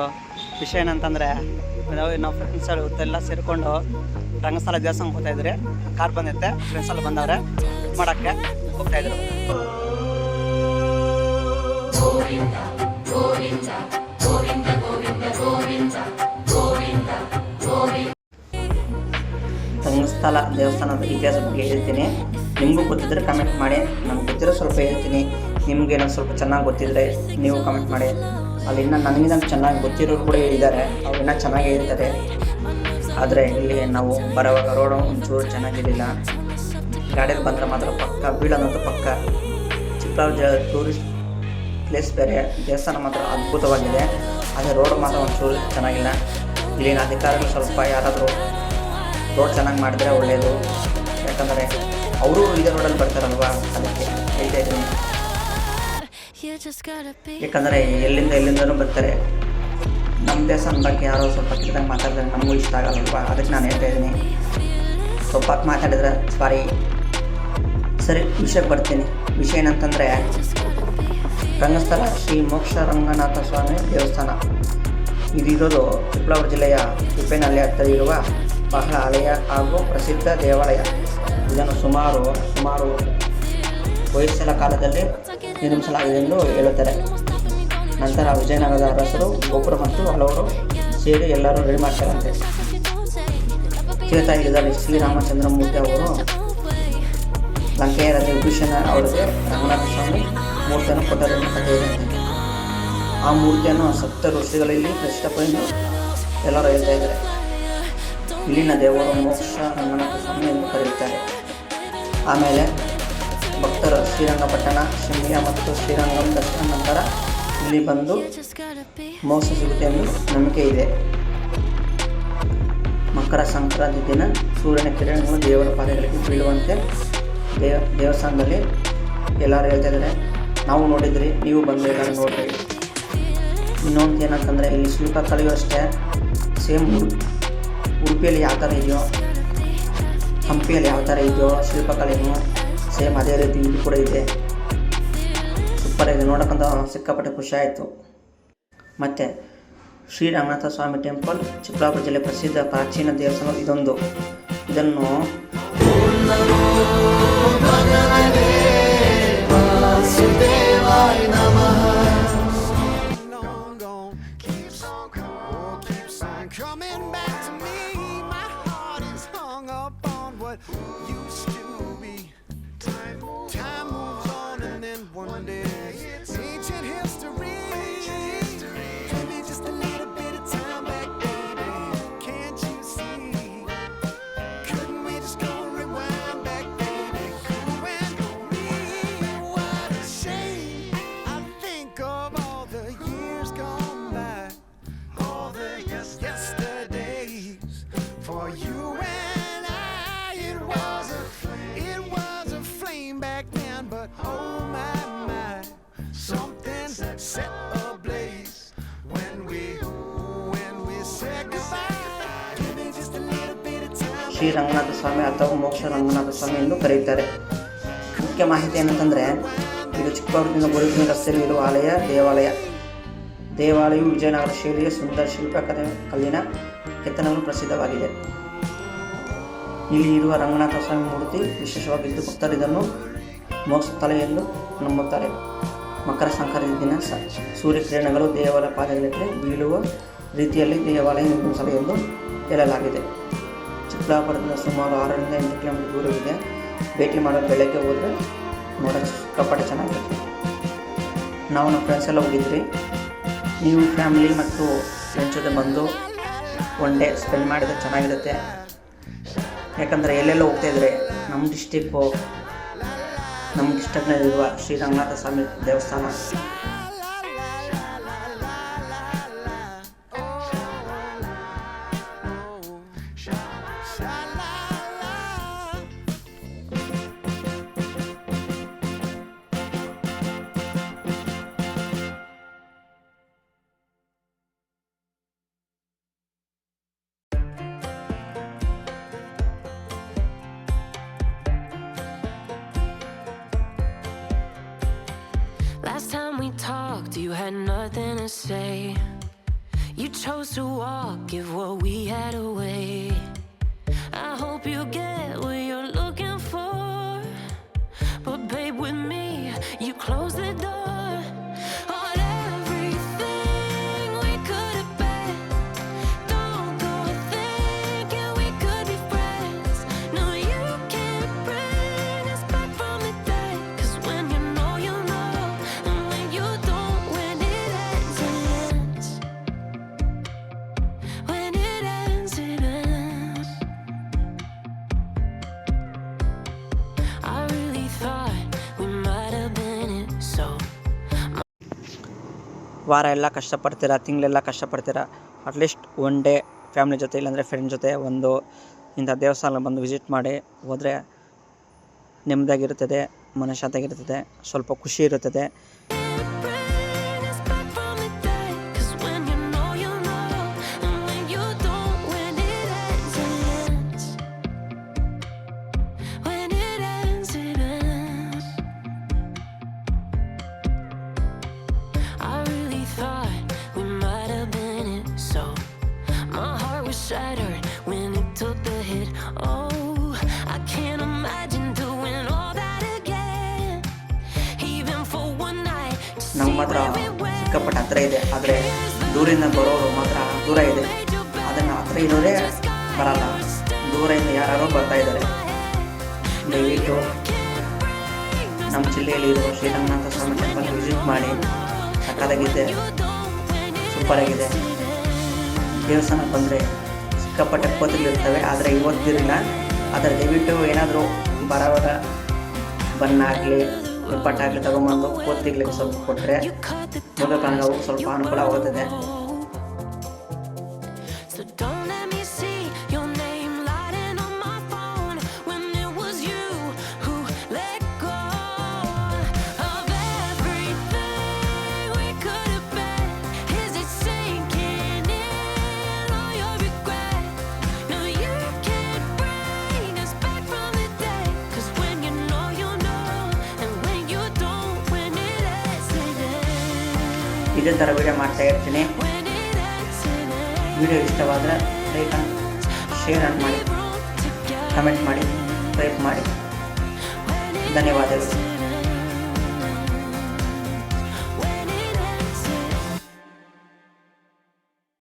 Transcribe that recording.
ಅವರು. ವಿಷಯ ಏನಂತಂದರೆ ನಾವು ಫ್ರೆಂಡ್ಸ್ ಇವತ್ತೆಲ್ಲ ಸೇರಿಕೊಂಡು ರಂಗಸ್ಥಳ ದೇವಸ್ಥಾನಕ್ಕೆ ಹೋಗ್ತಾ ಇದ್ರಿ. ಕಾರ್ ಬಂದೈತೆ, ಫ್ರೆಂಡ್ಸ್ ಎಲ್ಲ ಬಂದವ್ರೆ ಮಾಡೋಕ್ಕೆ ಹೋಗ್ತಾ ಇದ್ರು. ರಂಗಸ್ಥಳ ದೇವಸ್ಥಾನದ ಇತಿಹಾಸ ಬಗ್ಗೆ ಹೇಳ್ತೀನಿ. ನಿಮಗೂ ಗೊತ್ತಿದ್ರೆ ಕಮೆಂಟ್ ಮಾಡಿ. ನಮ್ಗೆ ಗೊತ್ತಿರೋ ಸ್ವಲ್ಪ ಹೇಳ್ತೀನಿ. ನಿಮ್ಗೆ ಏನೋ ಸ್ವಲ್ಪ ಚೆನ್ನಾಗಿ ಗೊತ್ತಿದ್ರೆ ನೀವು ಕಮೆಂಟ್ ಮಾಡಿ. ಅಲ್ಲಿ ಇನ್ನೂ ನನಗಿಂತ ಚೆನ್ನಾಗಿ ಗೊತ್ತಿರೋರು ಕೂಡ ಹೇಳಿದ್ದಾರೆ, ಅವ್ರು ಇನ್ನೂ ಚೆನ್ನಾಗಿ ಹೇಳ್ತಾರೆ. ಆದರೆ ಇಲ್ಲಿ ನಾವು ಬರೋವಾಗ ರೋಡು ಒಂಚೂರು ಚೆನ್ನಾಗಿರಲಿಲ್ಲ. ಗಾಡಿಯಲ್ಲಿ ಬಂದರೆ ಮಾತ್ರ ಪಕ್ಕ ಬೀಳೋದಂತೂ ಪಕ್ಕ. ಚಿಕ್ಕಬಳ್ಳಾಪುರ ಟೂರಿಸ್ಟ್ ಪ್ಲೇಸ್ ಬೇರೆ, ದೇವಸ್ಥಾನ ಮಾತ್ರ ಅದ್ಭುತವಾಗಿದೆ. ಆದರೆ ರೋಡ್ ಮಾತ್ರ ಒಂಚೂರು ಚೆನ್ನಾಗಿಲ್ಲ. ಇಲ್ಲಿನ ಅಧಿಕಾರಿಗಳು ಸ್ವಲ್ಪ ಯಾರಾದರೂ ರೋಡ್ ಚೆನ್ನಾಗಿ ಮಾಡಿದ್ರೆ ಒಳ್ಳೆಯದು. ಯಾಕಂದರೆ ಅವರು ಇದೇ ರೋಡಲ್ಲಿ ಬರ್ತಾರಲ್ವ, ಅದಕ್ಕೆ ಹೇಳ್ತಾ ಇದ್ದೀನಿ. ಯಾಕಂದರೆ ಎಲ್ಲಿಂದನೂ ಬರ್ತಾರೆ. ನಮ್ಮ ದೇವಸ್ಥಾನ ಬಗ್ಗೆ ಯಾರೋ ಸ್ವಲ್ಪ ಕೆಟ್ಟದಾಗ ಮಾತಾಡಿದ್ರೆ ನಮಗೂ ಇಷ್ಟ ಆಗಲ್ಲಲ್ವ, ಅದಕ್ಕೆ ನಾನು ಹೇಳ್ತಾ ಇದ್ದೀನಿ. ಸ್ವಲ್ಪ ಮಾತಾಡಿದ್ರೆ ಸಾರಿ. ಸರಿ, ವಿಷಯಕ್ಕೆ ಬರ್ತೀನಿ. ವಿಷಯ ಏನಂತಂದರೆ ರಂಗಸ್ಥಳ ಶ್ರೀ ಮೋಕ್ಷ ರಂಗನಾಥ ಸ್ವಾಮಿ ದೇವಸ್ಥಾನ. ಇದಿರೋದು ಚಿಕ್ಕಬಳ್ಳಾಪುರ ಜಿಲ್ಲೆಯ ತಿಪ್ಪೇನಹಳ್ಳಿ ಹತ್ತಿರ ಇರುವ ಬಹಳ ಹಳೆಯ ಹಾಗೂ ಪ್ರಸಿದ್ಧ ದೇವಾಲಯ. ಇದನ್ನು ಸುಮಾರು ಹೊಯ್ಸಳ ಕಾಲದಲ್ಲಿ ನಿರ್ಮಿಸಲಾಗಿದೆ ಎಂದು ಹೇಳುತ್ತಾರೆ. ನಂತರ ವಿಜಯನಗರದ ಅರಸರು ಗೋಪುರ ಮತ್ತು ಹಲವರು ಸೇರಿ ಎಲ್ಲರೂ ರೆಡಿ ಮಾಡ್ತಾರಂತೆ. ಯುಗದಲ್ಲಿ ಶ್ರೀರಾಮಚಂದ್ರ ಮೂರ್ತಿ ಅವರು ಲಂಕೆಯ ರಾಜ ವಿಭೀಷಣ ಅವರಿಗೆ ರಂಗನಾಥ ಸ್ವಾಮಿ ಮೂರ್ತಿಯನ್ನು ಕೊಟ್ಟರೆಂದು ಕಥೆಯಿದೆ. ಆ ಮೂರ್ತಿಯನ್ನು ಸಪ್ತ ಋಷಿಗಳಲ್ಲಿ ಪ್ರತಿಷ್ಠಾಪನೆಯನ್ನು ಎಲ್ಲರೂ ಹೇಳ್ತಾ ಇದ್ದಾರೆ. ಇಲ್ಲಿನ ದೇವರು ಮೋಕ್ಷ ರಂಗನಾಥ ಸ್ವಾಮಿ ಎಂದು ಕರೆಯುತ್ತಾರೆ. ಆಮೇಲೆ ಭಕ್ತರು ಶ್ರೀರಂಗಪಟ್ಟಣ, ಶಿಮ್ಯ ಮತ್ತು ಶ್ರೀರಂಗಂ ದರ್ಶನ ನಂತರ ಇಲ್ಲಿ ಬಂದು ಮೋಕ್ಷ ಸಿಗುತ್ತೆ ಎಂದು ನಂಬಿಕೆ ಇದೆ. ಮಕರ ಸಂಕ್ರಾಂತಿ ದಿನ ಸೂರ್ಯನ ಕಿರಣಗಳು ದೇವರ ಪಾದಗಳಿಗೆ ಬೀಳುವಂತೆ ದೇವಸ್ಥಾನದಲ್ಲಿ ಎಲ್ಲರೂ ಹೇಳ್ತಾ ಇದ್ದಾರೆ. ನಾವು ನೋಡಿದ್ರಿ, ನೀವು ಬಂದು ಎಲ್ಲರೂ ನೋಡ್ರಿ. ಇನ್ನೊಂದು ಏನಂತಂದರೆ ಇಲ್ಲಿ ಶಿಲ್ಪಕಲೆಯೂ ಅಷ್ಟೇ ಸೇಮ್ ಉಡುಪಿಯಲ್ಲಿ ಯಾವ ಥರ ಇದೆಯೋ, ಹಂಪಿಯಲ್ಲಿ ಯಾವ ಥರ ಇದೆಯೋ ಶಿಲ್ಪಕಲೆಯೂ ಸೇಮ್ ಅದೇ ರೀತಿ ಇಲ್ಲಿ ಕೂಡ ಇದೆ. ಸೂಪರ್ ಇದೆ, ನೋಡೋಕ್ಕಂತ ಸಿಕ್ಕಾಪಟ್ಟೆ ಖುಷಿ ಆಯಿತು. ಮತ್ತು ಶ್ರೀ ರಂಗನಾಥ ಸ್ವಾಮಿ ಟೆಂಪಲ್ ಚಿಕ್ಕಬಳ್ಳಾಪುರ ಜಿಲ್ಲೆ ಪ್ರಸಿದ್ಧ ಪ್ರಾಚೀನ ದೇವಸ್ಥಾನ ಇದೊಂದು. ಇದನ್ನು ಶ್ರೀ ರಂಗನಾಥ ಸ್ವಾಮಿ ಅಥವಾ ಮೋಕ್ಷ ರಂಗನಾಥ ಸ್ವಾಮಿ ಎಂದು ಕರೆಯುತ್ತಾರೆ. ಮುಖ್ಯ ಮಾಹಿತಿ ಏನಂತಂದರೆ ಇದು ಚಿಕ್ಕಬಳ್ಳಾಪುರದಿಂದ ಗೋರಿಗುಂಟೆ ರಸ್ತೆಯಲ್ಲಿ ಇರುವ ದೇವಾಲಯವು ವಿಜಯನಗರ ಶೈಲಿಯ ಸುಂದರ ಕಲ್ಲಿನ ಕೆತ್ತನಗಳು ಪ್ರಸಿದ್ಧವಾಗಿದೆ. ಇಲ್ಲಿ ಇರುವ ರಂಗನಾಥ ಸ್ವಾಮಿ ಮೂರ್ತಿ ವಿಶೇಷವಾಗಿದ್ದು ಭಕ್ತರು ಇದನ್ನು ಮೋಕ್ಷ ಸ್ಥಳ ಎಂದು ನಂಬುತ್ತಾರೆ. ಮಕರ ಸಂಕ್ರಾಂತಿ ದಿನ ಸೂರ್ಯಕಿರಣಗಳು ದೇವರ ಪಾದಗಳಿಗೆ ಬೀಳುವ ರೀತಿಯಲ್ಲಿ ದೇವಾಲಯ ನಿರ್ಮಿಸಲು ಎಂದು ಹೇಳಲಾಗಿದೆ. ಚಿಕ್ಕಬಳ್ಳಾಪುರದಿಂದ ಸುಮಾರು 6ರಿಂದ 8 ಕಿಲೋಮೀಟರ್ ದೂರವಿದೆ. ಭೇಟಿ ಮಾಡಲು ಬೆಳಗ್ಗೆ ಹೋದರೆ ನೋಡೋಕ್ಕೆ ಸಿಕ್ಕಾಪಟ್ಟೆ ಚೆನ್ನಾಗಿರುತ್ತೆ. ನಾವು ನಮ್ಮ ಫ್ರೆಂಡ್ಸ್ ಎಲ್ಲ ಹೋಗಿದ್ವಿ. ನೀವು ಫ್ಯಾಮಿಲಿ ಮತ್ತು ಫ್ರೆಂಡ್ಸ್ ಜೊತೆ ಬಂದು ಒನ್ ಡೇ ಸ್ಪೆಂಡ್ ಮಾಡಿದರೆ ಚೆನ್ನಾಗಿರುತ್ತೆ. ಯಾಕಂದರೆ ಎಲ್ಲೆಲ್ಲ ಹೋಗ್ತಾಯಿದ್ರೆ ನಮ್ಮ ಡಿಸ್ಟ್ರಿಕ್ನಲ್ಲಿರುವ ಶ್ರೀ ರಂಗನಾಥ ಸ್ವಾಮಿ ದೇವಸ್ಥಾನ. Last time we talked, you had nothing to say. You chose to walk, give what we had away. I hope you get what you're looking for, but babe, with me, you close the door on everything we could have been. Don't go thinking we could be friends. No, you can't bring us back from the dead. 'Cause when you know, and when you don't, when it ends, it ends. When it ends, it ends. I really thought we might have been it, so ವಾರ ಎಲ್ಲ ಕಷ್ಟಪಡ್ತೀರಾ, ತಿಂಗಳೆಲ್ಲ ಕಷ್ಟಪಡ್ತೀರಾ, at least one day family ಜೊತೆ ಇಲ್ಲಾಂದರೆ friend ಜೊತೆ ಒಂದು ಇಂಥ ದೇವಸ್ಥಾನ ಬಂದು visit ಮಾಡಿ ಹೋದರೆ ನೆಮ್ಮದಿಯಾಗಿರುತ್ತದೆ, ಮನಃಶಾಂತಿಯಾಗಿರುತ್ತದೆ, ಸ್ವಲ್ಪ ಖುಷಿ ಇರುತ್ತದೆ. bring us back from the dead. 'Cause when you know, and when you don't, when it ends, it ends. When it ends, it ends. I really thought we might have been it, so my heart was shattered when it took the hit. Oh, I can't imagine doing all that again, even for one night. ನಮ್ಮ ಮಾತ್ರ ಸಿಕ್ಕಾಪಟ್ಟೆ ಹತ್ರ ಇದೆ, ಆದರೆ ದೂರಿಂದ ಬರೋರು ಮಾತ್ರ ದೂರ ಇದೆ. ಅದನ್ನು ಹತ್ರ ಇರೋರೇ ಬರಲ್ಲ, ದೂರದಿಂದ ಯಾರು ಬರ್ತಾ ಇದ್ದಾರೆ. ದಯವಿಟ್ಟು ನಮ್ಮ ಜಿಲ್ಲೆಯಲ್ಲಿ ಇರುವ ಶ್ರೀರಂಗನಾಥ ಸ್ವಾಮಿ ಟೆಂಪಲ್ ವಿಸಿಟ್ ಮಾಡಿ, ಸಕ್ಕತ್ತಾಗಿದೆ, ಸೂಪರಾಗಿದೆ. ದೇವಸ್ಥಾನಕ್ಕೆ ಬಂದರೆ ಸಿಕ್ಕಾಪಟ್ಟೆ ಕೋತಿಗಳಿರ್ತವೆ, ಆದರೆ ಇವತ್ತಿರಲಿಲ್ಲ. ಆದರೆ ದಯವಿಟ್ಟು ಏನಾದರೂ ಬರೋವಾಗ ಬನ್ನಾಗಲಿ ನಿಪ್ಪಟ್ಟಾಗಲಿ ತಗೊಂಬಂದು ಕೋತಿಗಳಿಗೆ ಸ್ವಲ್ಪ ಕೊಟ್ಟರೆ ಮುಖಕಂಡು ಸ್ವಲ್ಪ ಅನುಕೂಲ ಆಗುತ್ತದೆ. So don't let me see your name lighting on my phone when it was you who let go of everything we could have been. Is it sinking in all your regret? No, you can't bring us back from the dead. 'Cause when you know, and when you don't, when it ends, it ends. ಇದೇ ಥರ video ಮಾಡ್ತಾ ಇರ್ತೀನಿ. When it ends, it ends. Video ಇಷ್ಟವಾದರೆ like share ಮಾಡಿ, comment ಮಾಡಿ, subscribe ಮಾಡಿ. ಧನ್ಯವಾದಗಳು.